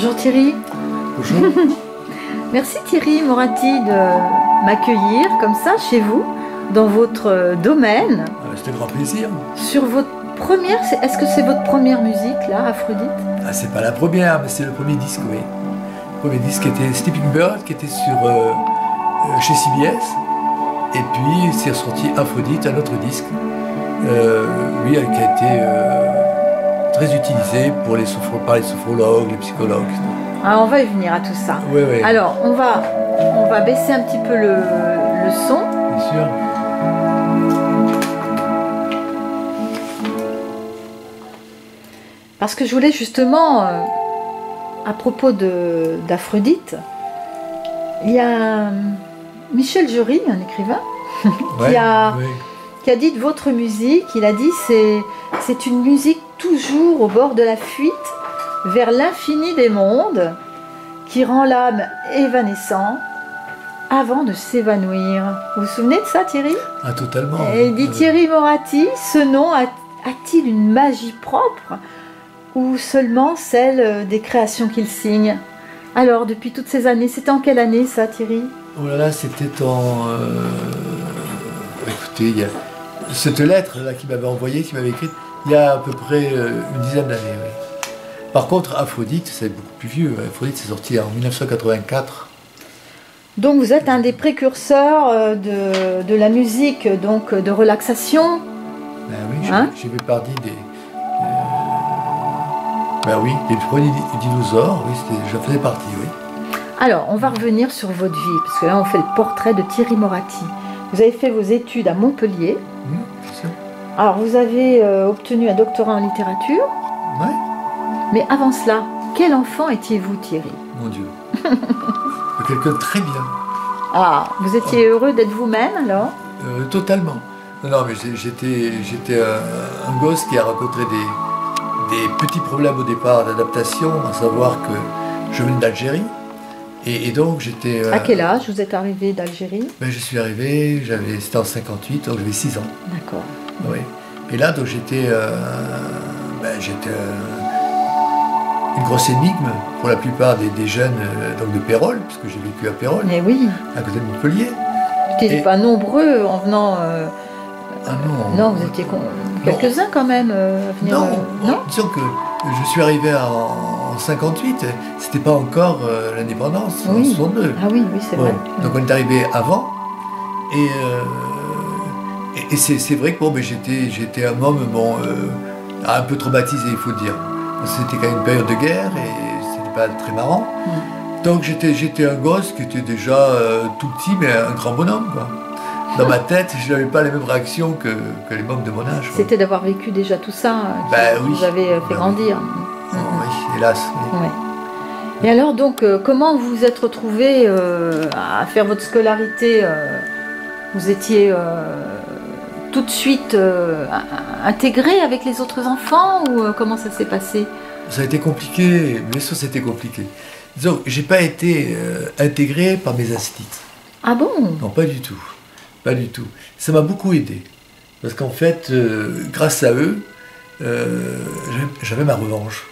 Bonjour Thierry. Bonjour. Merci Thierry Moratti de m'accueillir comme ça chez vous, dans votre domaine. C'était un grand plaisir. Sur votre première, est-ce que c'est votre première musique là, Aphrodite? Ah, c'est pas la première, mais c'est le premier disque, oui. Le premier disque était Sleeping Bird, qui était chez CBS. Et puis c'est ressorti Aphrodite, un autre disque, lui qui a été très utilisé par les sophrologues, les psychologues. Ah, on va y venir à tout ça. Oui, oui. Alors, on va baisser un petit peu le son. Bien sûr. Parce que je voulais justement, à propos d'Aphrodite, il y a Michel Jury, un écrivain, Ouais, qui a dit de votre musique, il a dit c'est une musique toujours au bord de la fuite vers l'infini des mondes qui rend l'âme évanescente avant de s'évanouir. Vous vous souvenez de ça, Thierry? Ah, totalement. Et il dit Thierry Moratti, ce nom a-t-il une magie propre ou seulement celle des créations qu'il signe? Alors, depuis toutes ces années, c'était en quelle année ça, Thierry? Oh là là, c'était écoutez, il y a cette lettre là qu'il m'avait envoyée, qu'il m'avait écrite, il y a à peu près une dizaine d'années, oui. Par contre, Aphrodite, c'est beaucoup plus vieux. Aphrodite, c'est sorti en 1984. Donc vous êtes un des précurseurs de la musique donc de relaxation. Ben oui, Hein? j'ai fait partie ben oui, des premiers dinosaures, oui, j'en faisais partie, oui. Alors, on va revenir sur votre vie, parce que là, on fait le portrait de Thierry Moratti. Vous avez fait vos études à Montpellier. Bien sûr. Alors, vous avez obtenu un doctorat en littérature. Ouais. Mais avant cela, quel enfant étiez-vous, Thierry? Mon Dieu. Quelqu'un de très bien. Ah, vous étiez heureux d'être vous-même, alors? Totalement. Non, mais j'étais un gosse qui a rencontré des petits problèmes au départ d'adaptation, à savoir que je venais d'Algérie. Et donc j'étais... À quel âge vous êtes arrivé d'Algérie? Ben, je suis arrivé, c'était en 58, donc j'avais 6 ans. D'accord. Oui. Et là, donc j'étais une grosse énigme pour la plupart des jeunes donc de Pérols, puisque j'ai vécu à Pérols, Mais oui, à côté de Montpellier. vous n'étiez pas nombreux en venant... Ah non. Non, vous étiez quelques-uns quand même à venir... Non, disons que je suis arrivé en 58, c'était pas encore l'indépendance, en Oui. 62. Ah oui, oui, c'est Bon, vrai. donc on est arrivé avant, et c'est vrai que bon, mais j'étais un homme un peu traumatisé, il faut le dire. C'était quand même une période de guerre et c'était pas très marrant. Donc j'étais un gosse qui était déjà tout petit, mais un grand bonhomme, quoi. Dans ma tête, je n'avais pas les mêmes réactions que les mômes de mon âge, quoi. C'était d'avoir vécu déjà tout ça qui oui. vous avait fait grandir. Oh, oui, hélas. Oui. Ouais. Et alors donc, comment vous vous êtes retrouvé à faire votre scolarité vous étiez tout de suite intégré avec les autres enfants ou comment ça s'est passé? Ça a été compliqué, bien sûr c'était compliqué. Disons, j'ai pas été intégré par mes instituts. Ah bon? Non, pas du tout. Pas du tout. Ça m'a beaucoup aidé. Parce qu'en fait, grâce à eux, j'avais ma revanche.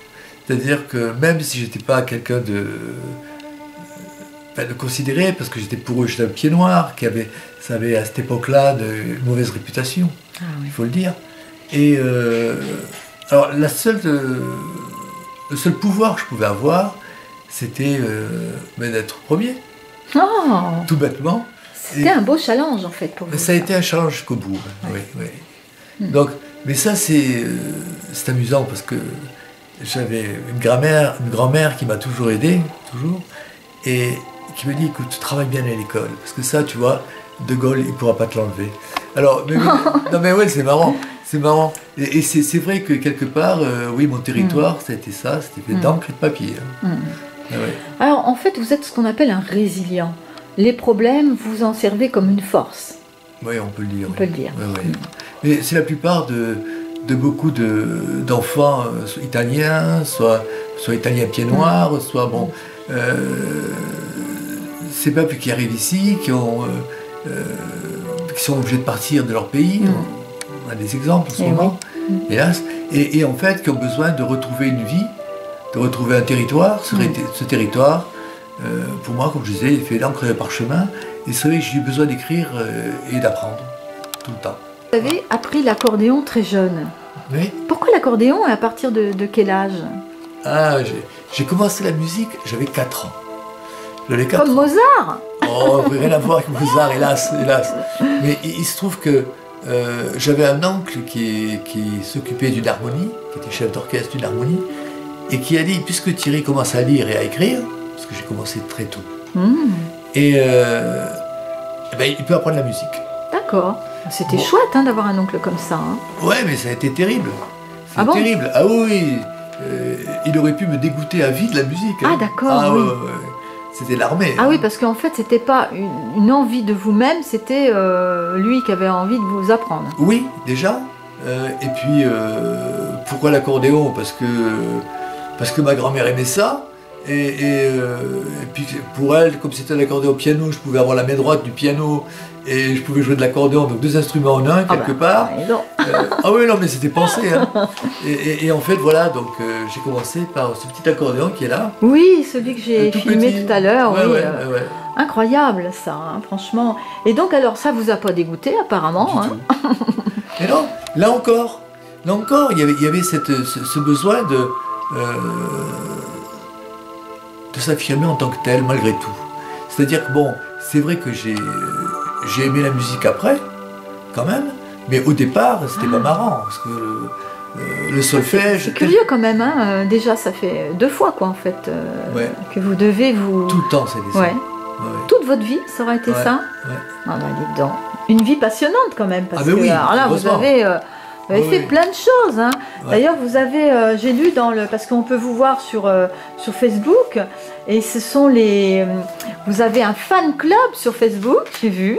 C'est-à-dire que même si j'étais pas quelqu'un de considéré, parce que pour eux, j'étais un pied noir, ça avait à cette époque-là une mauvaise réputation, il faut le dire. Et alors, le seul pouvoir que je pouvais avoir, c'était d'être premier. Oh, Tout bêtement. c'était un beau challenge en fait pour vous. Ça a été un challenge jusqu'au bout. Oui, oui. Donc, mais ça, c'est amusant parce que j'avais une grand-mère qui m'a toujours aidé, toujours, et qui me dit, écoute, tu travailles bien à l'école, parce que ça, tu vois, De Gaulle, il ne pourra pas te l'enlever. Alors, non mais ouais, c'est marrant, c'est marrant. Et c'est vrai que quelque part, oui, mon territoire, ça a été ça, c'était fait d'encre et de papier. Hein. Ah ouais. Alors en fait, vous êtes ce qu'on appelle un résilient. Les problèmes, vous en servez comme une force. Oui, on peut le dire. On peut le dire. Ouais, ouais. Mais c'est la plupart de beaucoup d'enfants soit italiens, soit italiens pieds noirs, soit bon. Ces peuples qui arrivent ici, qui sont obligés de partir de leur pays. On a des exemples en ce moment, hélas, et en fait qui ont besoin de retrouver une vie de retrouver un territoire. Ce territoire, pour moi, comme je disais, il fait l'encre et le parchemin. Et c'est vrai que j'ai eu besoin d'écrire et d'apprendre tout le temps. Vous avez appris l'accordéon très jeune. Oui. Pourquoi l'accordéon et à partir de quel âge? Ah, j'ai commencé la musique, j'avais 4 ans. J'avais 4 Comme ans. Mozart. Oh, rien à voir avec Mozart, hélas, hélas. Mais il se trouve que j'avais un oncle qui s'occupait d'une harmonie, qui était chef d'orchestre d'une harmonie, et qui a dit, puisque Thierry commence à lire et à écrire, parce que j'ai commencé très tôt, et ben, il peut apprendre la musique. D'accord. C'était chouette hein, d'avoir un oncle comme ça. Hein. Ouais, mais ça a été terrible. Ah bon? Terrible. Ah oui, il aurait pu me dégoûter à vie de la musique. Hein. Ah d'accord, oui. C'était l'armée. Ah oui, parce qu'en fait, c'était pas une envie de vous-même, c'était lui qui avait envie de vous apprendre. Oui, déjà. Et puis, pourquoi l'accordéon? Parce que ma grand-mère aimait ça. Et puis pour elle, comme c'était un accordéon au piano, je pouvais avoir la main droite du piano et je pouvais jouer de l'accordéon, donc 2 instruments en un, quelque part. Ah oui, non, mais c'était pensé. Hein. Et en fait, voilà, donc j'ai commencé par ce petit accordéon qui est là. Oui, celui que j'ai filmé tout à l'heure. Ouais, oui, ouais. Incroyable ça, hein, franchement. Et donc alors ça vous a pas dégoûté apparemment hein. Et non, là encore, il y avait ce besoin de s'affirmer en tant que tel, malgré tout. C'est-à-dire que bon, c'est vrai que j'ai aimé la musique après, quand même, mais au départ, c'était pas marrant, parce que le solfège... C'est curieux quand même, hein. Déjà ça fait 2 fois quoi en fait, que vous devez vous... Tout le temps, c'est ça. Ouais. Toute votre vie, ça aura été ça? Ah bah dites donc. Une vie passionnante quand même, parce que oui, alors là vous avez fait plein de choses. Hein. D'ailleurs, vous avez, j'ai lu parce qu'on peut vous voir sur Facebook, et ce sont vous avez un fan club sur Facebook, j'ai vu,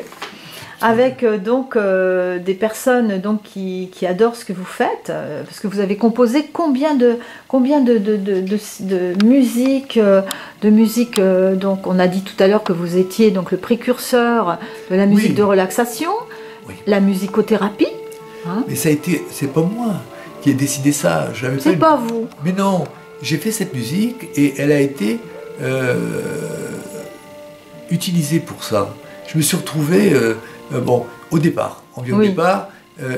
avec des personnes donc qui adorent ce que vous faites, parce que vous avez composé combien de musique, donc on a dit tout à l'heure que vous étiez donc le précurseur de la musique de relaxation, la musicothérapie. Hein? Mais c'est pas moi qui ai décidé ça. C'est pas vous. Mais non, j'ai fait cette musique et elle a été utilisée pour ça. Je me suis retrouvé, au départ,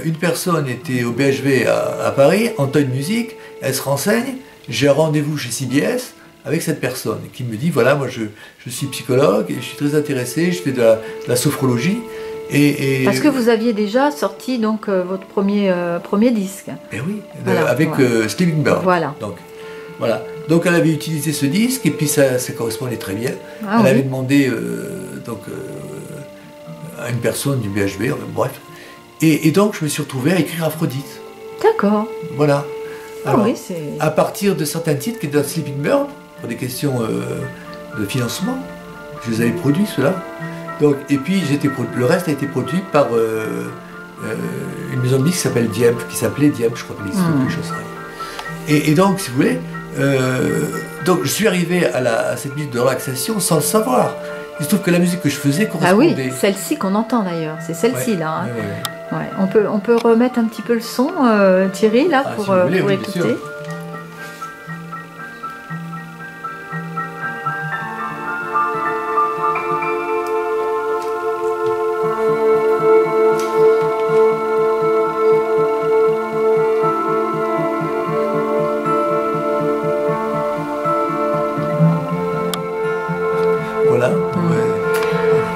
une personne était au BHV à Paris, entend une musique, elle se renseigne, j'ai un rendez-vous chez CBS avec cette personne qui me dit, voilà, moi je suis psychologue et je suis très intéressé, je fais de la sophrologie. Parce que vous aviez déjà sorti donc votre premier disque. Eh oui, avec Sleeping Bird. Voilà. Donc elle avait utilisé ce disque et puis ça correspondait très bien. Elle avait demandé à une personne du BHV, bref. Et donc je me suis retrouvé à écrire Aphrodite. D'accord. Voilà. Alors, c'est... à partir de certains titres qui étaient dans Sleeping Bird, pour des questions de financement, je les avais produits ceux-là. Donc, et puis le reste a été produit par une maison de disques qui s'appelait Diable, je crois qu'elle existe plus, je sais. Et donc, si vous voulez, donc je suis arrivé à cette musique de relaxation sans le savoir. Il se trouve que la musique que je faisais correspondait. Ah oui, celle-ci qu'on entend d'ailleurs, c'est celle-ci là. Hein. On peut remettre un petit peu le son, Thierry, là, pour écouter.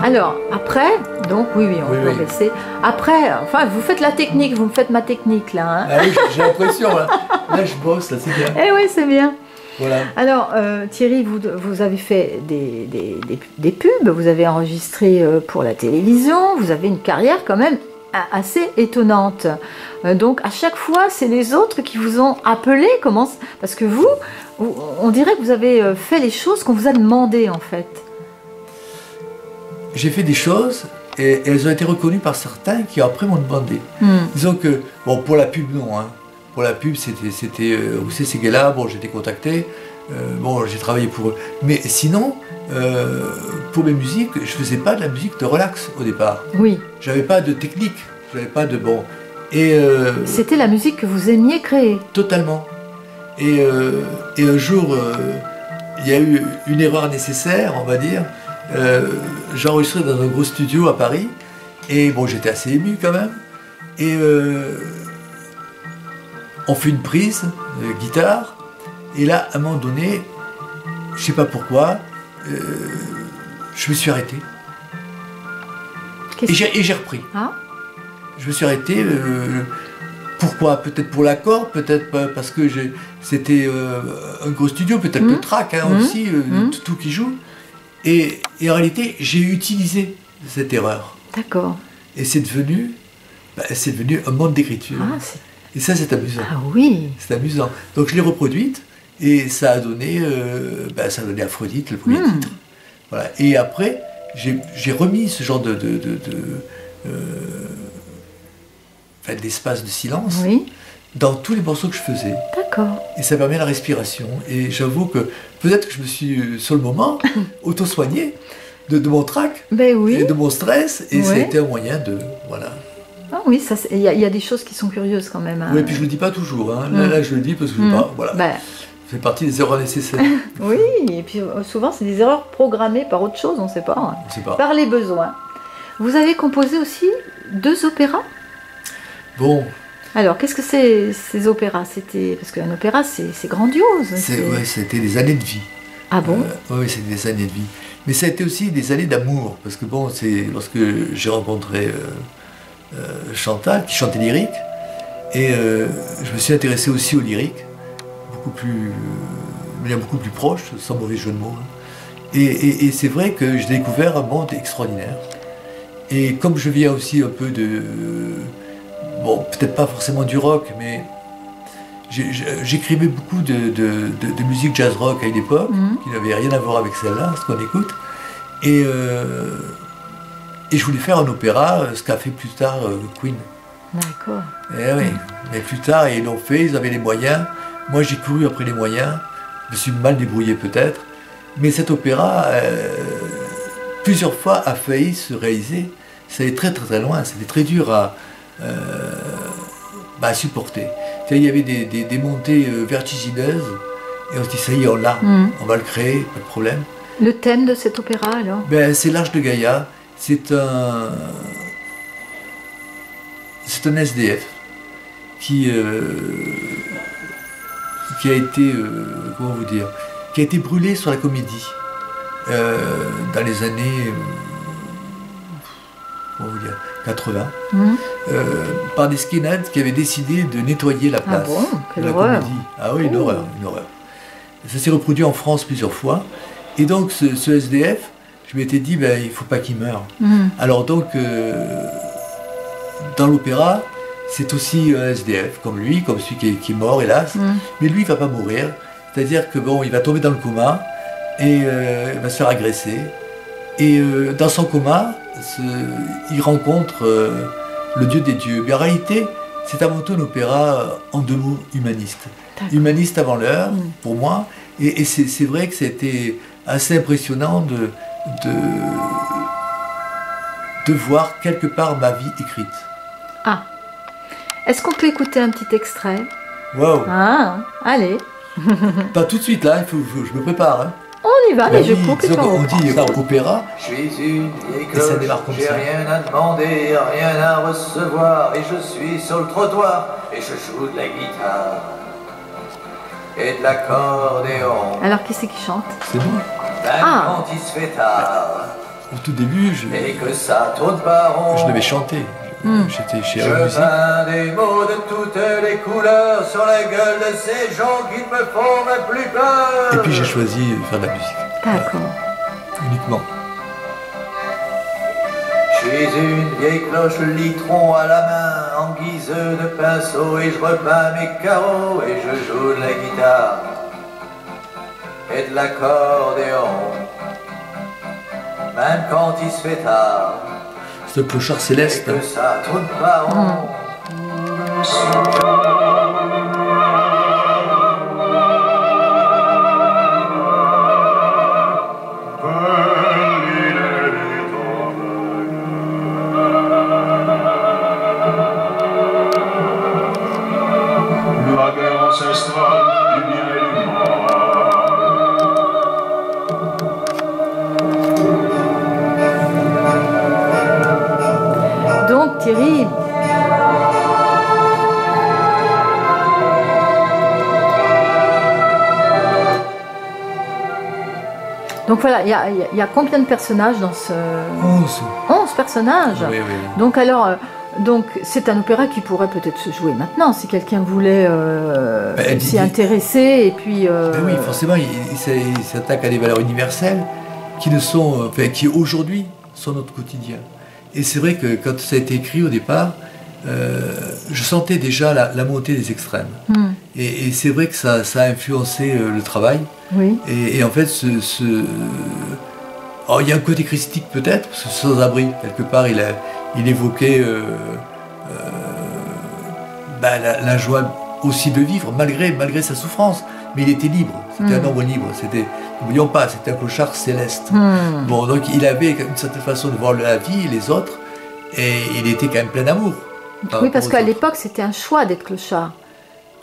Alors, après, donc, on peut laisser. Après, enfin, vous faites la technique, vous me faites ma technique, là. Hein. Ah oui, j'ai l'impression, là. Là, je bosse, là, c'est bien. Eh oui, c'est bien. Voilà. Alors, Thierry, vous avez fait des pubs, vous avez enregistré pour la télévision, vous avez une carrière quand même assez étonnante. Donc, à chaque fois, c'est les autres qui vous ont appelé, parce que on dirait que vous avez fait les choses qu'on vous a demandé, en fait. J'ai fait des choses et elles ont été reconnues par certains qui après m'ont demandé. Disons que, bon, pour la pub, non. Hein. Pour la pub, c'était Rousset Seguela, bon, j'ai été contacté, bon, j'ai travaillé pour eux. Mais sinon, pour mes musiques, je faisais pas de la musique de relax au départ. Oui. J'avais pas de technique, j'avais pas de bon. C'était la musique que vous aimiez créer. Totalement. Et un jour, il y a eu une erreur nécessaire, on va dire. J'ai enregistré dans un gros studio à Paris. Et bon, j'étais assez ému quand même. Et on fait une prise de guitare. Et là, à un moment donné, je ne sais pas pourquoi, je me suis arrêté. Et j'ai repris. Ah. Je me suis arrêté. Pourquoi? Peut-être pour l'accord, peut-être parce que c'était un gros studio, peut-être le track aussi, tout qui joue. Et en réalité, j'ai utilisé cette erreur. D'accord. Et c'est devenu un monde d'écriture. Ah, et ça, c'est amusant. Ah oui. C'est amusant. Donc je l'ai reproduite et ça a donné Aphrodite, le premier titre. Voilà. Et après, j'ai remis ce genre d'espace de silence dans tous les morceaux que je faisais. D'accord. Et ça permet la respiration. Et j'avoue que peut-être que je me suis, sur le moment, auto-soigné de mon trac et de mon stress. Et ça a été un moyen de... Voilà. Ah oui, il y a des choses qui sont curieuses quand même. Hein. Oui, et puis je ne le dis pas toujours. Hein. Là, je le dis parce que je ne sais pas. Voilà. Ça fait partie des erreurs nécessaires. Oui, et puis souvent, c'est des erreurs programmées par autre chose, on ne sait pas. Hein. On sait pas. Par les besoins. Vous avez composé aussi 2 opéras? Bon. Alors, qu'est-ce que c'est ces opéras? Parce qu'un opéra, c'est grandiose. C'était des années de vie. Ah bon? Oui, c'était des années de vie. Mais ça a été aussi des années d'amour. Parce que bon, c'est lorsque j'ai rencontré Chantal, qui chantait lyrique, et je me suis intéressé aussi au lyrique, de manière beaucoup plus proche, sans mauvais jeu de mots. Et c'est vrai que j'ai découvert un monde extraordinaire. Et comme je viens aussi un peu de... Bon, peut-être pas forcément du rock, mais j'écrivais beaucoup de musique jazz rock à une époque, qui n'avait rien à voir avec celle-là, ce qu'on écoute. Et je voulais faire un opéra, ce qu'a fait plus tard Queen. D'accord. Et oui, mais plus tard, ils l'ont fait, ils avaient les moyens. Moi, j'ai couru après les moyens. Je me suis mal débrouillé peut-être. Mais cet opéra, plusieurs fois, a failli se réaliser. Ça allait très très très loin. C'était très dur à supporter. Il y avait des montées vertigineuses. Et on se dit, ça y est, on l'a. On va le créer, pas de problème. Le thème de cet opéra, alors? C'est l'Arche de Gaïa. C'est un SDF qui a été, comment vous dire, qui a été brûlé sur la Comédie dans les années, comment vous dire, 80, par des skinheads qui avaient décidé de nettoyer la place de la Comédie. Ah oui, une horreur. Ça s'est reproduit en France plusieurs fois. Et donc ce SDF, je m'étais dit, il ne faut pas qu'il meure. Alors donc, dans l'opéra, c'est aussi un SDF, comme lui, comme celui qui est mort, hélas. Mais lui, il ne va pas mourir. C'est-à-dire que il va tomber dans le coma et il va se faire agresser. Et dans son coma, il rencontre le Dieu des dieux. Mais en réalité, c'est avant tout un opéra en 2 mots, humaniste. Humaniste avant l'heure, pour moi. Et c'est vrai que c'était assez impressionnant de voir quelque part ma vie écrite. Ah. Est-ce qu'on peut écouter un petit extrait? Wow. Ah, allez. Pas tout de suite là, je me prépare. Hein. On y va, mais je crois que on dit opéra. Je suis une vieille cloche, j'ai rien à demander, rien à recevoir, et je suis sur le trottoir, et je joue de la guitare et de l'accordéon. Alors qui c'est qui chante? C'est bon. Quand il se fait tard, au tout début, et que ça tourne pas rond, je devais chanter. J'étais chez je peins des mots de toutes les couleurs sur la gueule de ces gens qui ne me font même plus peur. Et puis j'ai choisi de faire de la musique. D'accord. Uniquement. Je suis une vieille cloche, le litron à la main, en guise de pinceau, et je repeins mes carreaux, et je joue de la guitare et de l'accordéon, même quand il se fait tard. Ce clochard céleste. Et que ça tourne pas rond. La guerre ancestrale Donc voilà, il y a combien de personnages dans ce... 11. 11 personnages. Oui, oui. Donc alors, donc c'est un opéra qui pourrait peut-être se jouer maintenant, si quelqu'un voulait s'y intéresser, et puis... Ben oui, forcément, il s'attaque à des valeurs universelles qui ne sont, qui aujourd'hui sont notre quotidien. Et c'est vrai que quand ça a été écrit au départ, je sentais déjà la montée des extrêmes. Et c'est vrai que ça a influencé le travail. Oui. Et en fait, alors, il y a un côté christique peut-être, parce que Sans-Abri, quelque part, il évoquait la joie aussi de vivre, malgré sa souffrance. Mais il était libre, c'était un homme libre. N'oublions pas, c'était un clochard céleste. Bon, donc il avait une certaine façon de voir la vie, les autres, et il était quand même plein d'amour. Oui, parce qu'à l'époque, c'était un choix d'être clochard.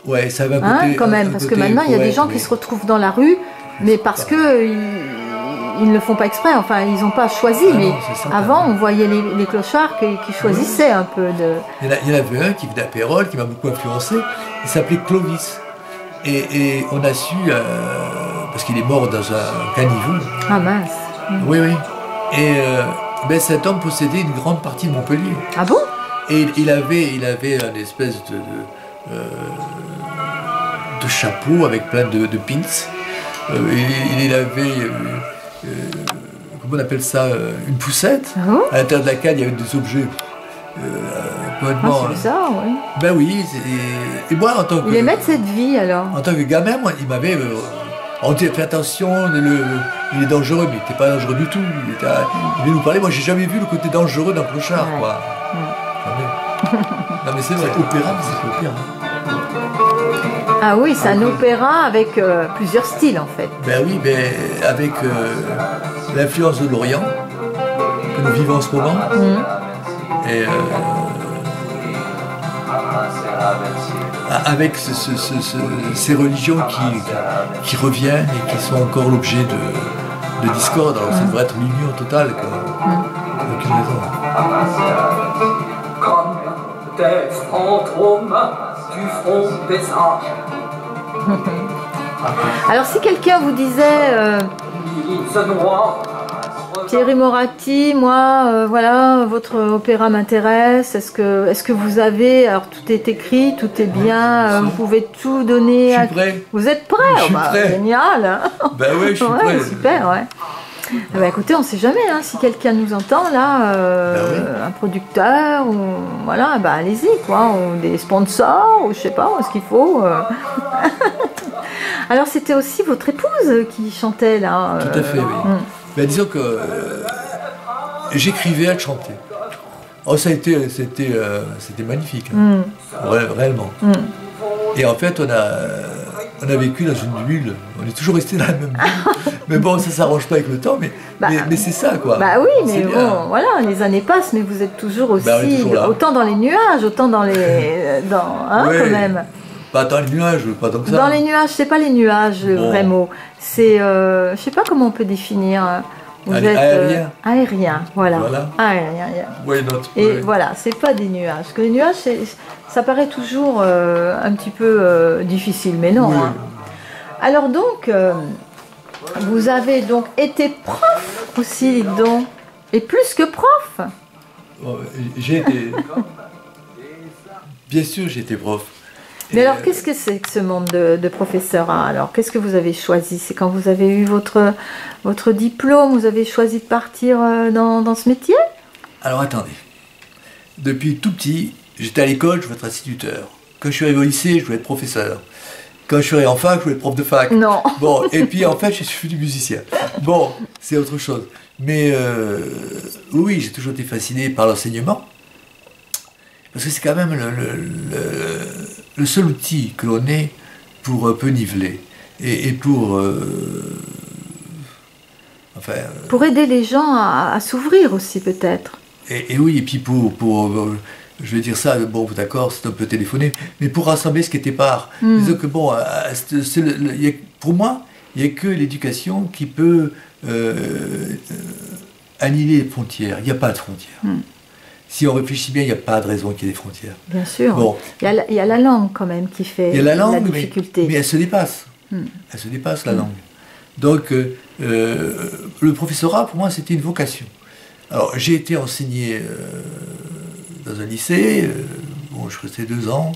Ouais, ça va côté, quand même, parce que maintenant, il y a des gens qui se retrouvent dans la rue, mais parce que ils ne le font pas exprès, enfin, ils n'ont pas choisi, mais avant, on voyait les clochards qui choisissaient un peu de... Il y en avait un qui venait à Pérol, qui m'a beaucoup influencé, il s'appelait Clovis. Et on a su, parce qu'il est mort dans un caniveau. Ah mince. Oui, oui. Et cet homme possédait une grande partie de Montpellier. Ah bon? Et il avait une espèce de chapeau avec plein de pins. Il avait, comment on appelle ça, une poussette. À l'intérieur de laquelle il y avait des objets complètement... c'est ça, oui. Ben oui, et moi en tant que... Il aimait de cette vie alors. En tant que gamin, moi, il m'avait... on dit, fais attention, il est dangereux, mais il n'était pas dangereux du tout. Il venait nous parler, moi j'ai jamais vu le côté dangereux d'un clochard, quoi. Non mais c'est vrai, opéra, c'est opéra. Ah oui, c'est un opéra avec plusieurs styles en fait. Ben oui, avec l'influence de l'Orient, que nous vivons en ce moment, et avec ces religions qui reviennent et qui sont encore l'objet de discorde. Alors ça devrait être l'union totale, aucune raison. Comme des fantômes du front des anges. Alors si quelqu'un vous disait Thierry Moratti, moi voilà, votre opéra m'intéresse, est-ce que vous avez, alors tout est écrit, tout est bien, vous pouvez tout donner. Je suis prêt. Vous êtes prêt? Je suis prêt. Génial. Ben oui, je suis prêt. Super, ouais. Écoutez, on ne sait jamais, si quelqu'un nous entend là, un producteur, ou voilà, allez-y quoi, ou des sponsors, ou je sais pas, ce qu'il faut. Alors c'était aussi votre épouse qui chantait là. Tout à fait, oui. Ben, disons que j'écrivais, elle chantait. Oh, c'était magnifique, réellement. Et en fait, on a vécu dans une bulle, on est toujours resté dans la même bulle. Mais bon, ça s'arrange pas avec le temps, mais c'est ça, quoi. Oui, mais bon, voilà, les années passent, mais vous êtes toujours aussi, toujours autant dans les nuages, autant dans les... quand même. Pas dans les nuages, pas tant que ça. Dans les nuages, c'est pas les nuages, le vrai mot. C'est, je sais pas comment on peut définir. Vous êtes aérien, voilà. Aérien. Et voilà, c'est pas des nuages. Parce que les nuages, ça paraît toujours un petit peu difficile, mais non. Oui. Alors donc, vous avez donc été prof aussi, donc, et plus que prof. J'ai été... Bien sûr, j'ai été prof. Mais alors, qu'est-ce que c'est que ce monde de professorat? Alors, qu'est-ce que vous avez choisi? C'est quand vous avez eu votre diplôme, vous avez choisi de partir dans ce métier? Alors, attendez. Depuis tout petit, j'étais à l'école, je voulais être instituteur. Quand je suis arrivé au lycée, je voulais être professeur. Quand je suis arrivé en fac, je voulais être prof de fac. Non. Bon, et puis en fait, je suis devenu musicien. Bon, c'est autre chose. Mais oui, j'ai toujours été fasciné par l'enseignement. Parce que c'est quand même le seul outil que l'on ait pour un peu niveler. Et pour... pour aider les gens à s'ouvrir aussi, peut-être. Et oui, et puis pour je vais dire ça, bon, d'accord, c'est un peu téléphoné, mais pour rassembler ce qui était part. Disons que bon, pour moi, il n'y a que l'éducation qui peut annihiler les frontières. Il n'y a pas de frontières. Si on réfléchit bien, il n'y a pas de raison qu'il y ait des frontières. Bien sûr. Bon. Il y a la langue quand même qui fait la difficulté. Mais elle se dépasse. Elle se dépasse, la langue. Donc, le professorat, pour moi, c'était une vocation. Alors, j'ai été enseigné dans un lycée, bon, je restais 2 ans,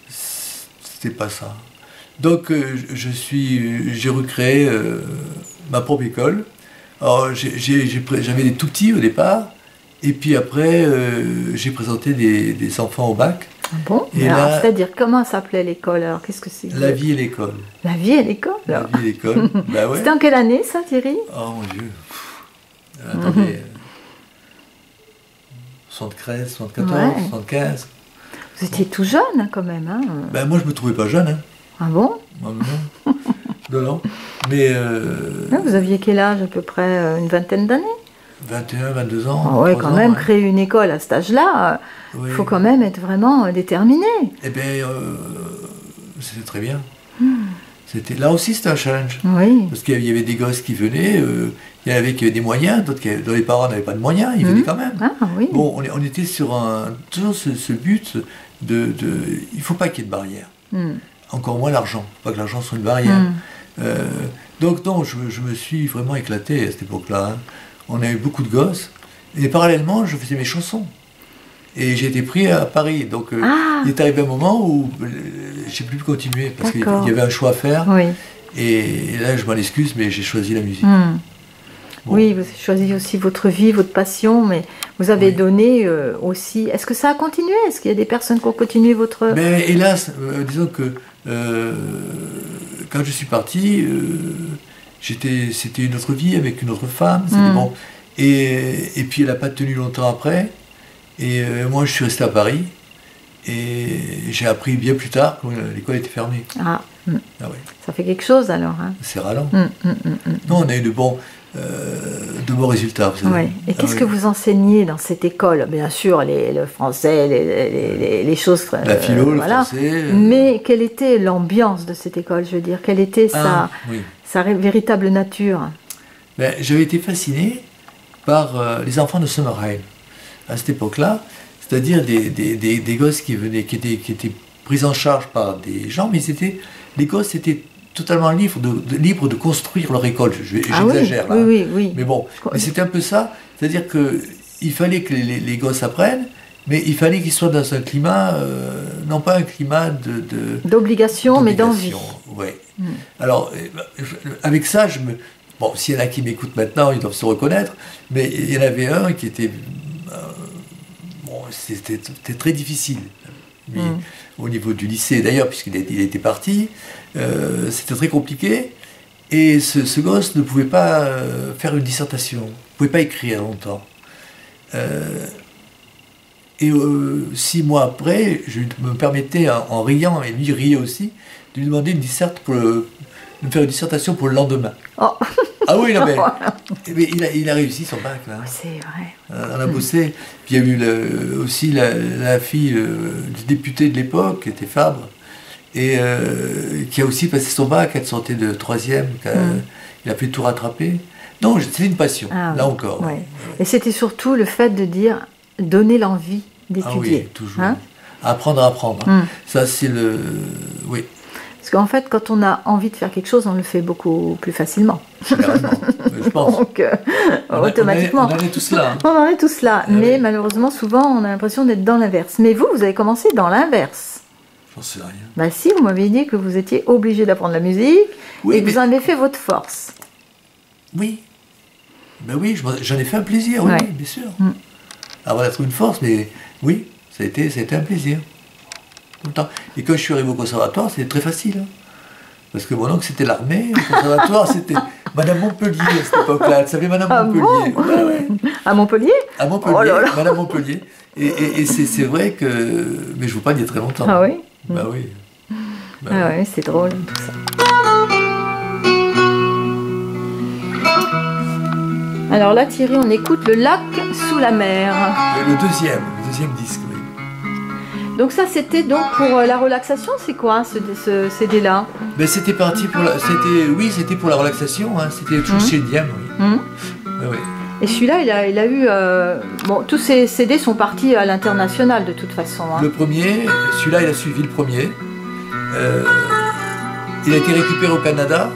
c'était pas ça. Donc, j'ai recréé ma propre école. Alors, j'avais des tout petits au départ, et puis après, j'ai présenté des enfants au bac. Ah bon? C'est-à-dire, comment s'appelait l'école? Alors, qu'est-ce que c'est? La vie et l'école. La vie et l'école? La vie et l'école, bah ouais. C'était en quelle année, ça, Thierry? Oh mon Dieu. Attendez. 73, 74, Ouais. 75. Vous étiez tout jeune, quand même, hein? Ben moi, je me trouvais pas jeune, hein. Ah bon? Non, non. Non, non. Mais Vous aviez quel âge, à peu près? Une vingtaine d'années? 21, 22 ans. Ah ouais, 3 quand ans, même, hein. créer une école à cet âge-là, il Oui. faut quand même être vraiment déterminé. Eh bien, c'était très bien. Là aussi, c'était un challenge. Oui. Parce qu'il y avait des gosses qui venaient, il y en avait qui avaient des moyens, d'autres dont les parents n'avaient pas de moyens, ils venaient quand même. Ah oui. Bon, on était sur toujours ce but il ne faut pas qu'il y ait de barrière. Encore moins l'argent. Pas que l'argent soit une barrière. Donc non, je me suis vraiment éclaté à cette époque-là. Hein. On avait beaucoup de gosses. Et parallèlement, je faisais mes chansons. Et j'ai été pris à Paris. Donc il est arrivé un moment où j'ai plus pu continuer. Parce qu'il y avait un choix à faire. Oui. Et là, je m'en excuse, mais j'ai choisi la musique. Bon. Oui, vous avez choisi aussi votre vie, votre passion, mais vous avez donné aussi... Est-ce que ça a continué? Est-ce qu'il y a des personnes qui ont continué votre... Mais hélas, disons que quand je suis parti, c'était une autre vie avec une autre femme. Bon. Et puis elle n'a pas tenu longtemps après. Et moi, je suis resté à Paris. Et j'ai appris bien plus tard que l'école était fermée. Ah ouais. Ça fait quelque chose alors. Hein. C'est ralent. Non, on a eu de bons résultats. Vous savez. Ouais. Et qu'est-ce que vous enseignez dans cette école? Bien sûr, le français, les choses... La philo, le français... Mais quelle était l'ambiance de cette école, je veux dire? Quelle était sa véritable nature? Ben, j'avais été fasciné par les enfants de Summerhill, à cette époque-là, c'est-à-dire des gosses qui étaient pris en charge par des gens, mais les gosses étaient totalement libres de construire leur école. J'exagère là. Oui. Mais bon, c'était un peu ça, c'est-à-dire qu'il fallait que les gosses apprennent, mais il fallait qu'ils soient dans un climat, non pas un climat d'obligation, mais d'envie. Oui. Alors, avec ça, bon, s'il y en a qui m'écoutent maintenant, ils doivent se reconnaître, mais il y en avait un qui était... bon, c'était très difficile. Mais, au niveau du lycée, d'ailleurs, puisqu'il était parti, c'était très compliqué. Et ce gosse ne pouvait pas faire une dissertation, ne pouvait pas écrire longtemps. Et 6 mois après, je me permettais, en riant, et lui riait aussi, de lui demander de faire une dissertation pour le lendemain. Oh. Ah oui, non, mais il a réussi son bac. Là. C'est vrai. On a bossé. Puis il y a eu aussi la fille du député de l'époque, qui était Fabre, et qui a aussi passé son bac, elle sortait de 3e, il a pu tout rattraper. Non, c'était une passion, là encore. Ouais. Et c'était surtout le fait de donner l'envie d'étudier. Ah oui, toujours. Hein? Apprendre à apprendre. Ça, c'est le... Oui. Parce qu'en fait, quand on a envie de faire quelque chose, on le fait beaucoup plus facilement. Généralement, je pense. Donc, automatiquement. On en est tous là. Hein. On en est tous là. Mais malheureusement, souvent, on a l'impression d'être dans l'inverse. Mais vous avez commencé dans l'inverse. J'en sais rien. Bah si, vous m'avez dit que vous étiez obligé d'apprendre la musique et que vous en avez fait votre force. Oui. Ben oui, j'en ai fait un plaisir, oui, bien sûr. Avoir d'être une force, mais oui, ça a été un plaisir. Tout le temps. Et quand je suis arrivé au conservatoire, c'était très facile. Hein. Parce que mon oncle, c'était l'armée. Le conservatoire, c'était Madame Montpellier à cette époque-là. Elle s'appelait Madame Montpellier. Bon À Montpellier? À Montpellier, oh là là. Madame Montpellier. Et c'est vrai que... Mais je ne veux pas dire très longtemps. Ah oui? Bah oui. Ah oui, c'est drôle tout ça. Alors là, Thierry, on écoute Le lac sous la mer. Le deuxième disque, oui. Donc ça, c'était donc pour la relaxation, c'est quoi ce CD-là? Ben, c'était parti pour c'était pour la relaxation, hein. C'était toujours chez Diam, oui. Oui. Et celui-là, il a eu... bon, tous ces CD sont partis à l'international de toute façon. Hein. Le premier, celui-là, il a suivi le premier. Il a été récupéré au Canada,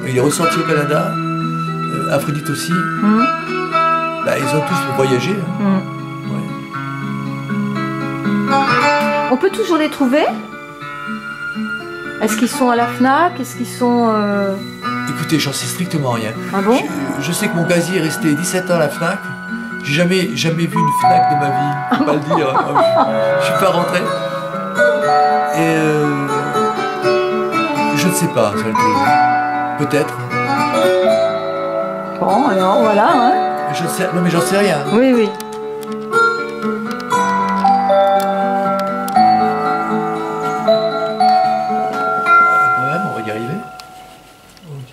il est ressorti au Canada, Aphrodite aussi. Bah, ils ont tous voyagé. Hein. Ouais. On peut toujours les trouver? Est-ce qu'ils sont à la FNAC? Est-ce qu'ils sont... Écoutez, j'en sais strictement rien. Ah bon? Je sais que mon casier est resté 17 ans à la FNAC. J'ai jamais vu une FNAC de ma vie, je peux pas le dire. Je suis pas rentré. Et je ne sais pas, ça va le trouver. Peut-être. Bon, alors voilà. Hein. Non mais j'en sais rien. Oui, oui. Quand même, on va y arriver. Ok.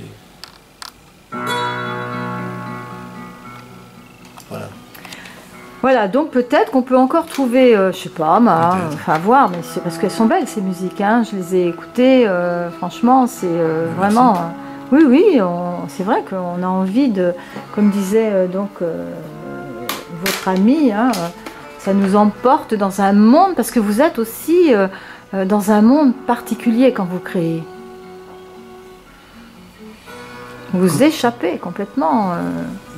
Voilà. Voilà, donc peut-être qu'on peut encore trouver, je sais pas, enfin voir, mais c'est parce qu'elles sont belles ces musiques, hein. Je les ai écoutées, franchement, c'est vraiment... oui, oui, c'est vrai qu'on a envie de, comme disait votre ami, hein, ça nous emporte dans un monde, parce que vous êtes aussi dans un monde particulier quand vous créez. Vous échappez complètement.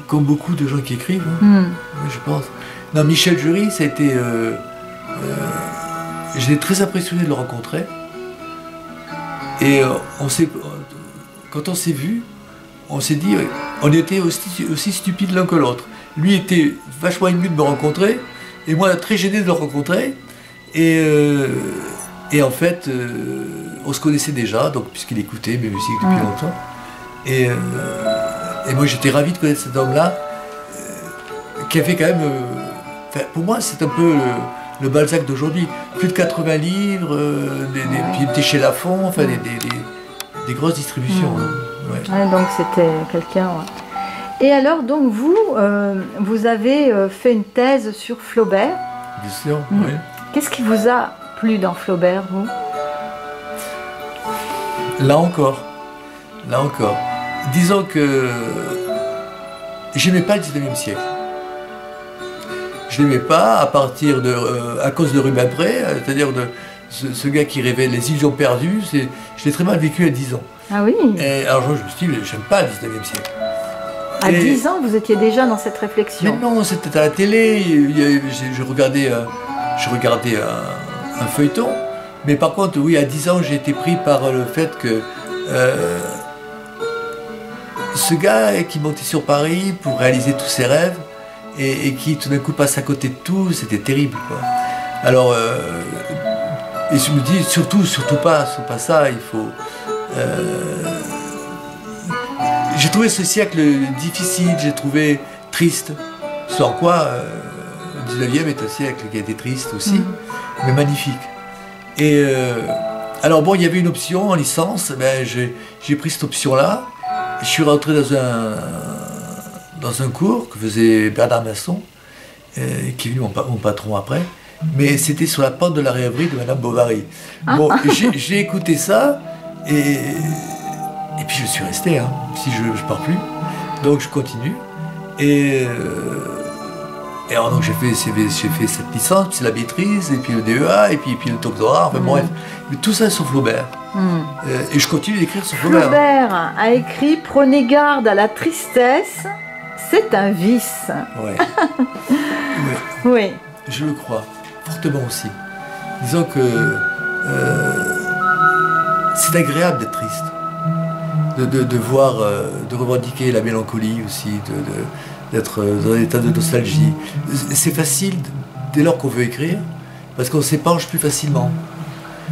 Comme beaucoup de gens qui écrivent, hein. Oui, je pense. Non, Michel Jury, ça a été... j'étais très impressionné de le rencontrer. Et quand on s'est vu, on s'est dit, on était aussi stupides l'un que l'autre. Lui était vachement ému de me rencontrer, et moi très gêné de le rencontrer. Et en fait, on se connaissait déjà, donc puisqu'il écoutait mes musiques depuis longtemps. Et moi j'étais ravi de connaître cet homme-là, qui a fait quand même... pour moi, c'est un peu le Balzac d'aujourd'hui. Plus de 80 livres, puis il était chez Lafon, enfin des grosses distributions. Hein. Ouais. Ouais, donc c'était quelqu'un... Ouais. Et alors, donc vous avez fait une thèse sur Flaubert. Bien sûr, oui. Qu'est-ce qui vous a plu dans Flaubert, vous? Là encore. Disons que j'aimais pas le 19e siècle. Je l'aimais pas à cause de Rubin Pré, c'est-à-dire de ce gars qui rêvait les illusions perdues. Je l'ai très mal vécu à 10 ans. Ah oui. Et alors je me suis dit, j'aime pas le 19e siècle. À 10 ans, vous étiez déjà dans cette réflexion? Mais non, c'était à la télé, je regardais un feuilleton. Mais par contre, oui, à 10 ans, j'ai été pris par le fait que ce gars qui montait sur Paris pour réaliser tous ses rêves, et qui tout d'un coup passe à côté de tout, c'était terrible, quoi. Alors, et je me dis, surtout pas ça, il faut... j'ai trouvé ce siècle difficile, j'ai trouvé triste, sans quoi le 19e est un siècle qui a été triste aussi, mais magnifique. Et alors bon, il y avait une option en licence, ben, j'ai pris cette option-là, je suis rentré dans un cours que faisait Bernard Masson, qui est venu mon patron après, mais c'était sur la pente de la rêverie de Madame Bovary. Bon, j'ai écouté ça, et puis je suis resté, hein. Si je pars plus, donc je continue. Et alors donc j'ai fait cette licence, puis la maîtrise, et puis le DEA, et puis le doctorat, enfin bref, mais tout ça sur Flaubert. Et je continue d'écrire sur Flaubert. Flaubert a écrit « Prenez garde à la tristesse, c'est un vice ». Ouais. Oui. Je le crois, fortement aussi. Disons que c'est agréable d'être triste, de revendiquer la mélancolie aussi, d'être dans un état de nostalgie. C'est facile dès lors qu'on veut écrire, parce qu'on s'épanche plus facilement.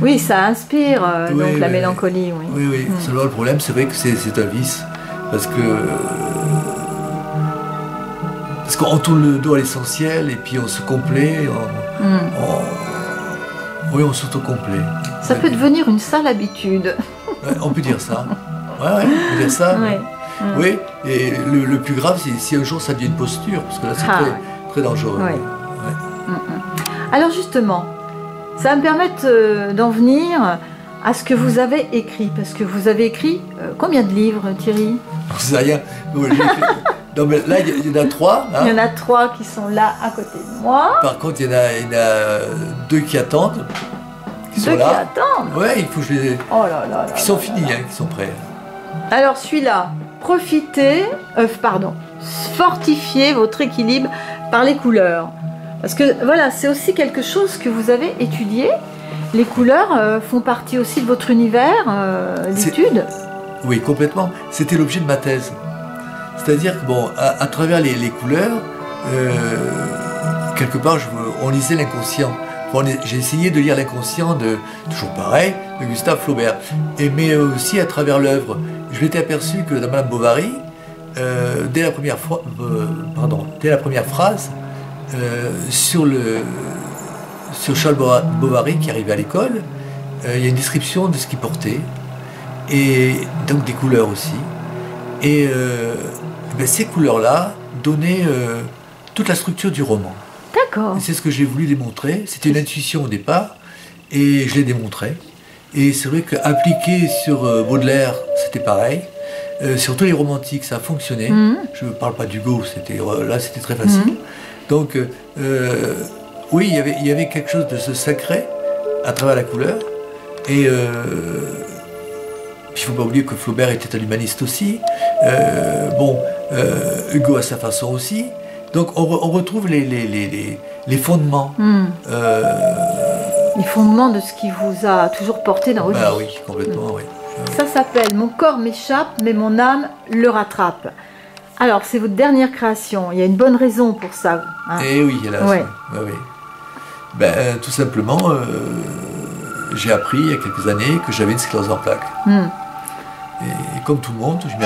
Oui, ça inspire donc la mélancolie. Oui, oui. Seulement le problème, c'est vrai que c'est un vice, parce qu'on tourne le dos à l'essentiel et puis on se complaît, on s'autocomplaît. Ça peut devenir une sale habitude. Ouais, on peut dire ça. Ouais, on peut dire ça. Ouais. Oui, et le plus grave, c'est si un jour ça devient une posture, parce que là c'est très dangereux. Ouais. Ouais. Alors justement, ça va me permettre d'en venir à ce que vous avez écrit, parce que vous avez écrit combien de livres, Thierry? Je sais rien. Non, mais là, il y en a 3. Hein. Il y en a 3 qui sont là à côté de moi. Par contre, il y en a 2 qui attendent. Qui sont là. Qui attendent? Ouais, il faut que je les... Oh là là là. Qui sont finis, hein, qui sont prêts. Alors celui-là, fortifiez votre équilibre par les couleurs. Parce que voilà, c'est aussi quelque chose que vous avez étudié. Les couleurs font partie aussi de votre univers d'études. Oui, complètement. C'était l'objet de ma thèse. C'est-à-dire que, bon, à travers les couleurs, quelque part, on lisait l'inconscient. Bon, j'ai essayé de lire l'inconscient toujours pareil, de Gustave Flaubert. Mais aussi à travers l'œuvre. Je m'étais aperçu que dans Madame Bovary, dès la première phrase, sur Charles Bovary qui arrivait à l'école, il y a une description de ce qu'il portait, et donc des couleurs aussi. Et ces couleurs-là donnaient toute la structure du roman. D'accord. C'est ce que j'ai voulu démontrer. C'était une intuition au départ, et je l'ai démontré. Et c'est vrai qu'appliqué sur Baudelaire, c'était pareil. Sur tous les romantiques, ça a fonctionné. Je ne parle pas d'Hugo, là c'était très facile. Donc, oui, il y avait quelque chose de ce sacré à travers la couleur. Et il ne faut pas oublier que Flaubert était un humaniste aussi. Hugo à sa façon aussi. Donc, on retrouve les fondements. Les fondements de ce qui vous a toujours porté dans votre vie. Oui, complètement, oui. Ça s'appelle « Mon corps m'échappe, mais mon âme le rattrape ». Alors, c'est votre dernière création. Il y a une bonne raison pour ça. Hein. Eh oui, hélas. Ouais. Oui. Tout simplement, j'ai appris il y a quelques années que j'avais une sclérose en plaques. Et comme tout le monde, je ne m'y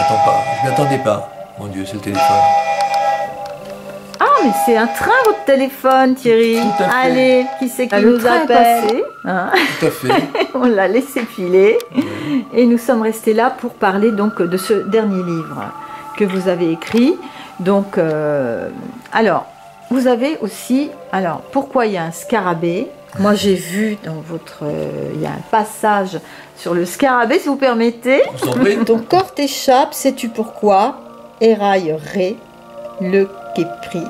attendais pas. Mon Dieu, c'est le téléphone. Ah, mais c'est un train, votre téléphone, Thierry. Tout à fait. Allez, qui c'est qui nous appelle, hein? Tout à fait. On l'a laissé filer. Et nous sommes restés là pour parler donc de ce dernier livre que vous avez écrit. Donc, alors, vous avez aussi... Alors, pourquoi il y a un scarabée? Moi, j'ai vu dans votre... il y a un passage sur le scarabée, si vous permettez. Vous en prie. Ton corps t'échappe, sais-tu pourquoi? Éraille ré, le képris.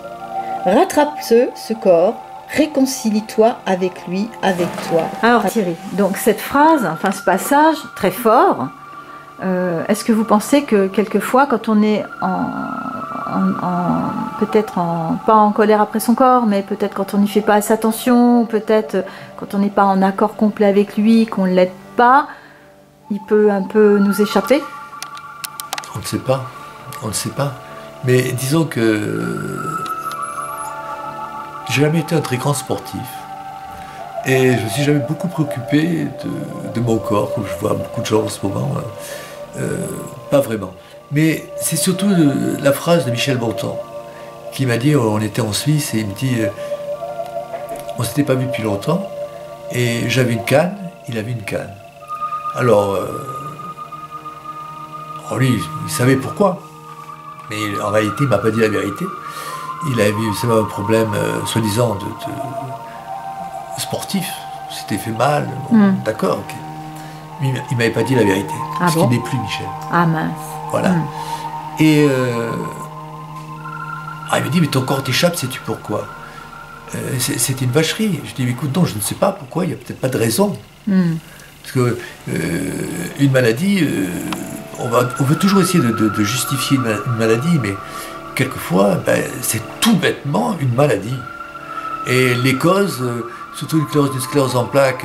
Rattrape ce corps, réconcilie-toi avec lui, avec toi. Alors Thierry, donc cette phrase, enfin ce passage très fort, est-ce que vous pensez que quelquefois quand on est pas en colère après son corps, mais peut-être quand on n'y fait pas assez attention, peut-être quand on n'est pas en accord complet avec lui, qu'on ne l'aide pas, il peut un peu nous échapper? On ne sait pas. On ne sait pas. Mais disons que j'ai jamais été un très grand sportif. Et je me suis jamais beaucoup préoccupé de mon corps, comme je vois beaucoup de gens en ce moment. Pas vraiment. Mais c'est surtout la phrase de Michel Bontemps qui m'a dit, on était en Suisse, et il me dit, on ne s'était pas vu depuis longtemps, et j'avais une canne, il avait une canne. Alors, lui, il savait pourquoi. Mais en réalité, il ne m'a pas dit la vérité. Il avait eu un problème, soi-disant, de sportif. C'était fait mal. Bon, d'accord, ok. Mais il ne m'avait pas dit la vérité. Ah ce bon? qui n'est plus Michel. Ah mince. Voilà. Et il me dit, mais ton corps t'échappe, sais-tu pourquoi? C'était une vacherie. Je dis, mais écoute, non, je ne sais pas pourquoi, il n'y a peut-être pas de raison. Parce que une maladie, on veut toujours essayer de justifier une maladie, mais quelquefois, c'est tout bêtement une maladie. Et les causes, surtout une sclérose en plaques,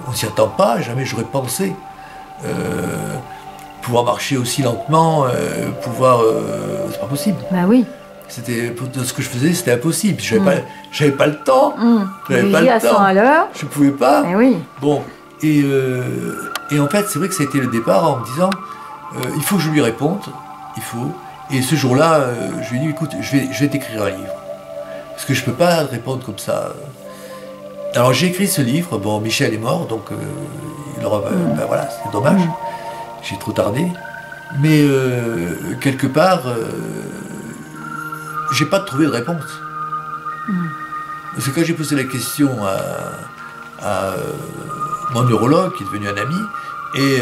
on ne s'y attend pas, jamais j'aurais pensé. Pouvoir marcher aussi lentement, c'est pas possible. Ben oui. De ce que je faisais, c'était impossible. J'avais pas le temps. J'avais pas le temps. À l'heure. Je pouvais pas. Ben oui. Bon, et en fait, c'est vrai que ça a été le départ en me disant, il faut que je lui réponde, il faut. Et ce jour-là, je lui ai dit, écoute, je vais t'écrire un livre. Parce que je peux pas répondre comme ça. Alors j'ai écrit ce livre, bon, Michel est mort, donc voilà, c'est dommage. J'ai trop tardé. Mais quelque part, j'ai pas trouvé de réponse. Parce que quand j'ai posé la question à mon neurologue, qui est devenu un ami, et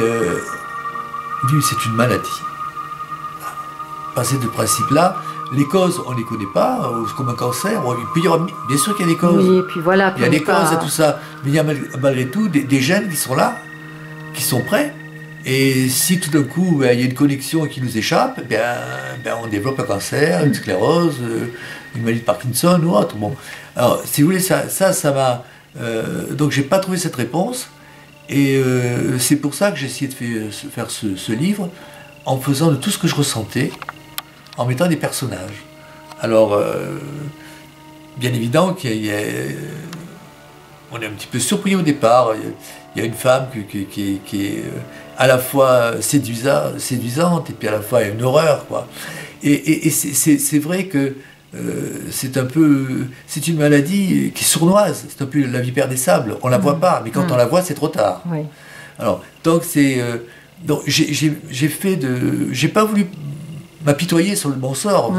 il dit, c'est une maladie. Par ce principe-là, les causes, on ne les connaît pas, comme un cancer. Il peut y avoir, bien sûr qu'il y a des causes. Oui, et puis voilà. Il y a des causes à tout ça. Mais il y a malgré tout des gènes qui sont là, qui sont prêts, Et si tout d'un coup, ben, il y a une connexion qui nous échappe, ben, on développe un cancer, une sclérose, une maladie de Parkinson ou autre. Bon. Alors, si vous voulez, ça m'a... donc, j'ai pas trouvé cette réponse. Et c'est pour ça que j'ai essayé de faire ce livre, en faisant de tout ce que je ressentais, en mettant des personnages. Alors, bien évidemment qu'on est un petit peu surpris au départ. Il y a une femme qui est à la fois séduisante et puis à la fois une horreur, quoi. Et c'est vrai que c'est une maladie qui est sournoise. C'est un peu la vipère des sables. On la voit pas, mais quand on la voit, c'est trop tard. Oui. Alors, donc j'ai pas voulu m'apitoyer sur le bon sort.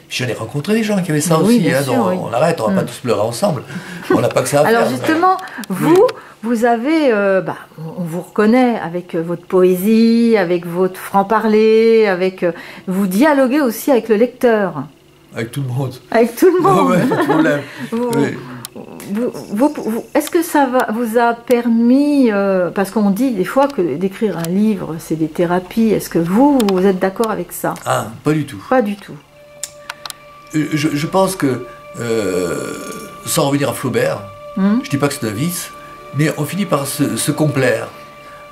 J'en ai rencontré des gens qui avaient ça oui, aussi. Bien hein, sûr, donc oui. on arrête, on va pas tous pleurer ensemble. On n'a pas que ça à faire. Alors justement, vous avez, on vous reconnaît avec votre poésie, avec votre franc-parler, vous dialoguez aussi avec le lecteur. Avec tout le monde. Avec tout le monde. Ouais, pas de problème. Est-ce que ça vous a permis, parce qu'on dit des fois que d'écrire un livre, c'est des thérapies, est-ce que vous êtes d'accord avec ça? Ah, pas du tout. Pas du tout. Je pense que, sans revenir à Flaubert, je dis pas que c'est un vice, mais on finit par se complaire.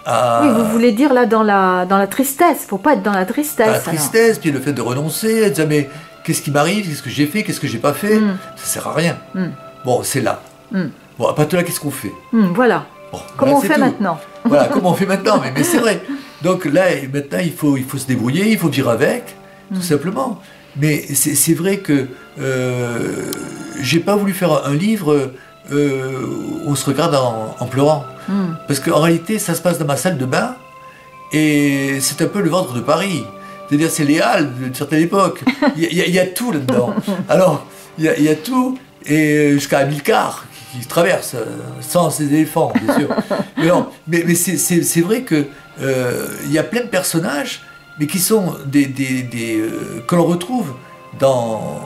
Oui, vous voulez dire là dans la tristesse, faut pas être dans la tristesse. La tristesse, puis le fait de renoncer, de dire mais qu'est-ce qui m'arrive, qu'est-ce que j'ai fait, qu'est-ce que j'ai pas fait, ça sert à rien. Bon, c'est là. Bon, à partir de là, qu'est-ce qu'on fait? Voilà. Bon, comment voilà, on fait maintenant? Voilà, comment on fait maintenant, mais c'est vrai. Donc là, maintenant, il faut se débrouiller, il faut vivre avec, tout simplement. Mais c'est vrai que j'ai pas voulu faire un livre où on se regarde en pleurant. Parce qu'en réalité, ça se passe dans ma salle de bain, et c'est un peu le ventre de Paris. C'est-à-dire, c'est les Halles d'une certaine époque. Il y a tout là-dedans. Alors, il y a tout, et jusqu'à Amilcar, qui traverse, sans ses éléphants, bien sûr. Mais c'est vrai que il y a plein de personnages, mais qui sont que l'on retrouve quand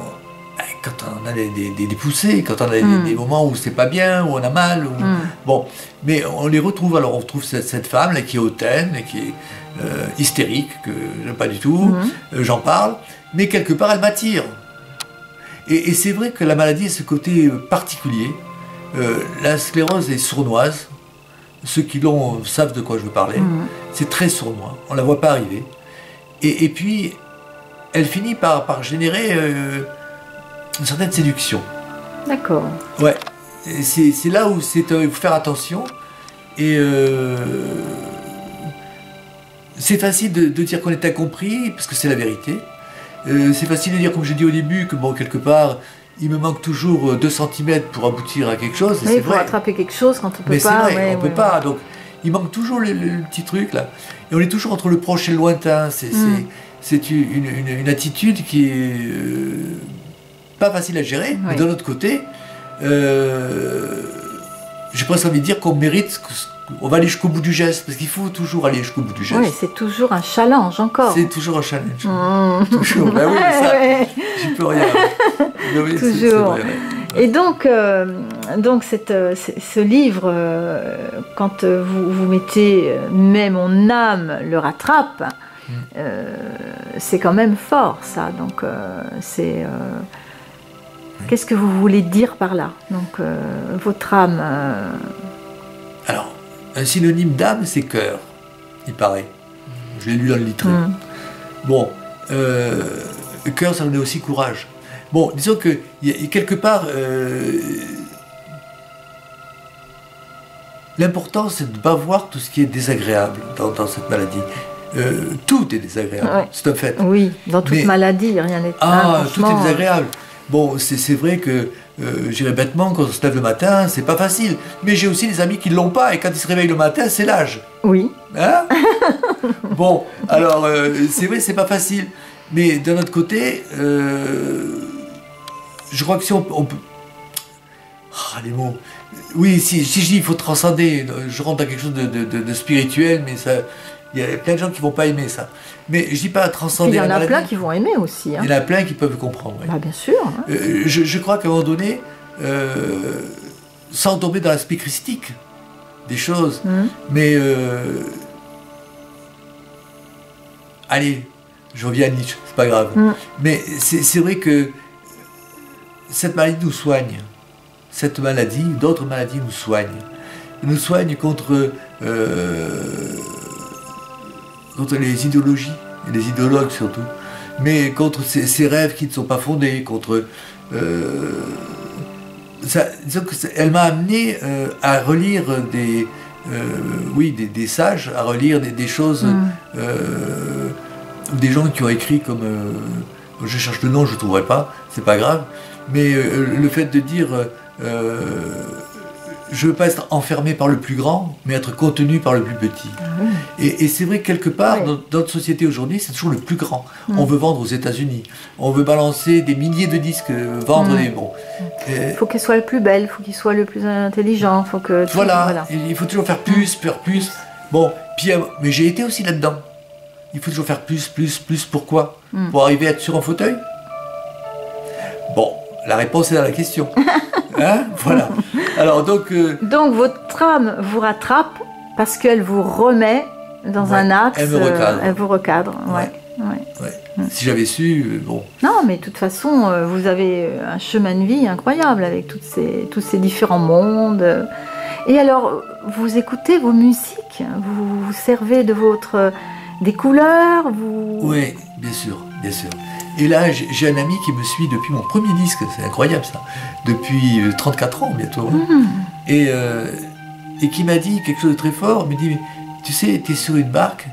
on a des poussées, quand on a des moments où c'est pas bien, où on a mal. Bon, mais on les retrouve. Alors on retrouve cette femme là qui est hautaine, et qui est hystérique, que j'aime pas du tout. J'en parle, mais quelque part elle m'attire. Et c'est vrai que la maladie a ce côté particulier. La sclérose est sournoise. Ceux qui l'ont savent de quoi je veux parler. C'est très sournois. On la voit pas arriver. Et puis, elle finit par générer une certaine séduction. D'accord. Ouais. C'est là où il faut faire attention. Et c'est facile de dire qu'on est incompris, parce que c'est la vérité. C'est facile de dire, comme j'ai dit au début, que bon, quelque part, il me manque toujours 2 cm pour aboutir à quelque chose. Oui, pour attraper quelque chose quand on peut pas. Mais c'est vrai, on peut pas. Donc, il manque toujours le petit truc là. Et on est toujours entre le proche et le lointain. C'est une attitude qui est pas facile à gérer. Mais d'un autre côté, j'ai presque envie de dire qu'on mérite, on va aller jusqu'au bout du geste, parce qu'il faut toujours aller jusqu'au bout du geste. Oui, c'est toujours un challenge encore. C'est toujours un challenge. Toujours. Ben oui, mais ça, j'y peux rien. Oui, toujours. C'est vrai, ouais. Et donc ce livre, quand vous mettez « Mais mon âme le rattrape », c'est quand même fort, ça. Donc qu'est-ce que vous voulez dire par là? Donc votre âme. Alors, un synonyme d'âme, c'est cœur, il paraît. Je l'ai lu dans le littré. Bon, cœur, ça donnait aussi courage. Bon, disons que quelque part, l'important, c'est de ne pas voir tout ce qui est désagréable dans cette maladie. Tout est désagréable, c'est un fait. Oui, dans toute maladie, rien n'est... tout est désagréable. Bon, c'est vrai que, j'irais bêtement, quand on se lève le matin, c'est pas facile. Mais j'ai aussi des amis qui ne l'ont pas, et quand ils se réveillent le matin, c'est l'âge. Oui. Hein? Bon, alors, c'est vrai, c'est pas facile. Mais d'un autre côté, je crois que si on peut... Ah, les mots... Oui, si je dis il faut transcender, je rentre dans quelque chose de spirituel, mais ça... Il y a plein de gens qui ne vont pas aimer ça. Mais je dis pas transcender la maladie. Il y en a plein qui vont aimer aussi. Hein. Il y en a plein qui peuvent comprendre. Oui. Bah, bien sûr. Hein. Je crois qu'à un moment donné, sans tomber dans l'aspect christique des choses, mais allez, je reviens à Nietzsche, c'est pas grave. Mais c'est vrai que cette maladie nous soigne. Cette maladie, d'autres maladies nous soignent. Ils nous soignent contre les idéologies, et les idéologues surtout, mais contre ces rêves qui ne sont pas fondés, contre... elle m'a amené à relire des sages, à relire des choses, des gens qui ont écrit comme... je cherche le nom, je ne trouverai pas, c'est pas grave, mais le fait de dire... je ne veux pas être enfermé par le plus grand, mais être contenu par le plus petit. Et c'est vrai que quelque part, dans notre société aujourd'hui, c'est toujours le plus grand. On veut vendre aux États-Unis, on veut balancer des milliers de disques, vendre des bons. Il faut qu'il soit le plus belle, il faut qu'il soit le plus intelligent. Faut que voilà, il faut toujours faire plus. Bon, puis, mais j'ai été aussi là-dedans. Il faut toujours faire plus. Pourquoi? Pour arriver à être sur un fauteuil? Bon, la réponse est dans la question. Hein, voilà. Alors donc votre âme vous rattrape parce qu'elle vous remet dans un axe. Elle me recadre. Elle vous recadre. Ouais. Si j'avais su, bon. Non, mais de toute façon, vous avez un chemin de vie incroyable avec tous ces différents mondes. Et alors, vous écoutez vos musiques, vous vous servez de des couleurs, Oui, bien sûr. Et là, j'ai un ami qui me suit depuis mon premier disque, c'est incroyable ça, depuis 34 ans bientôt. Et qui m'a dit quelque chose de très fort, il me dit, mais, tu sais, tu es sur une barque,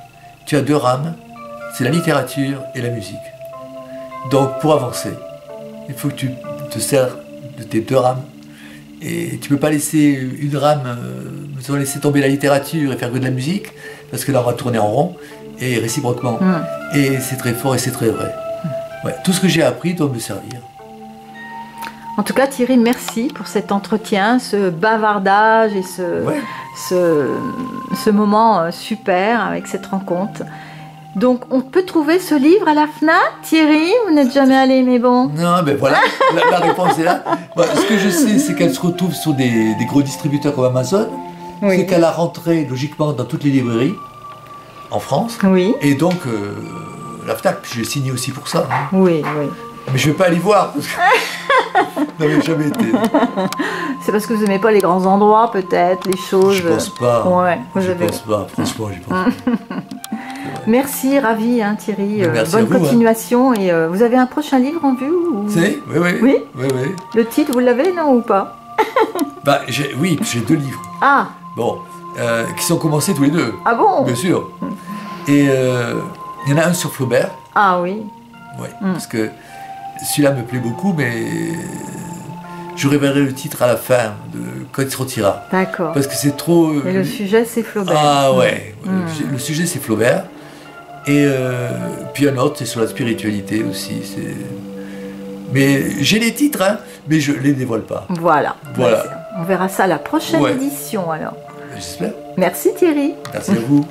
tu as 2 rames, c'est la littérature et la musique. Donc pour avancer, il faut que tu te sers de tes 2 rames. Et tu ne peux pas laisser une rame, laisser tomber la littérature et faire que de la musique, parce que là on va tourner en rond, et réciproquement. Et c'est très fort et c'est très vrai. Ouais, tout ce que j'ai appris doit me servir. En tout cas, Thierry, merci pour cet entretien, ce bavardage et ce moment super avec cette rencontre. Donc, on peut trouver ce livre à la FNAC, Thierry? Vous n'êtes jamais allé, mais bon. Non, ben voilà, la réponse est là. Bon, ce que je sais, c'est qu'elle se retrouve sur des gros distributeurs comme Amazon. C'est qu'elle a rentré logiquement dans toutes les librairies en France. Oui. Et donc... la FNAC, je l'ai signé aussi pour ça. Hein. Oui. Mais je ne vais pas aller voir. Parce que... non, mais jamais été. C'est parce que vous n'aimez pas les grands endroits, peut-être, les choses. Je pense pas. Ouais, pense pas. Franchement, je pense pas. Merci, ravi, hein, Thierry. Merci bonne à vous, continuation. Hein. Et vous avez un prochain livre en vue ou... Oui. Le titre, vous l'avez, non, ou pas? Oui, j'ai 2 livres. Ah. Bon, qui sont commencés tous les 2. Ah bon? Bien sûr. Et il y en a un sur Flaubert. Ah oui. Oui, parce que celui-là me plaît beaucoup, mais je révélerai le titre à la fin, quand il sortira. D'accord. Parce que c'est trop... Et le sujet, c'est Flaubert. Ah ouais, le sujet, c'est Flaubert. Et puis un autre, c'est sur la spiritualité aussi. Mais j'ai les titres, hein, mais je ne les dévoile pas. Voilà. On verra ça à la prochaine édition, alors. J'espère. Merci, Thierry. Merci à vous.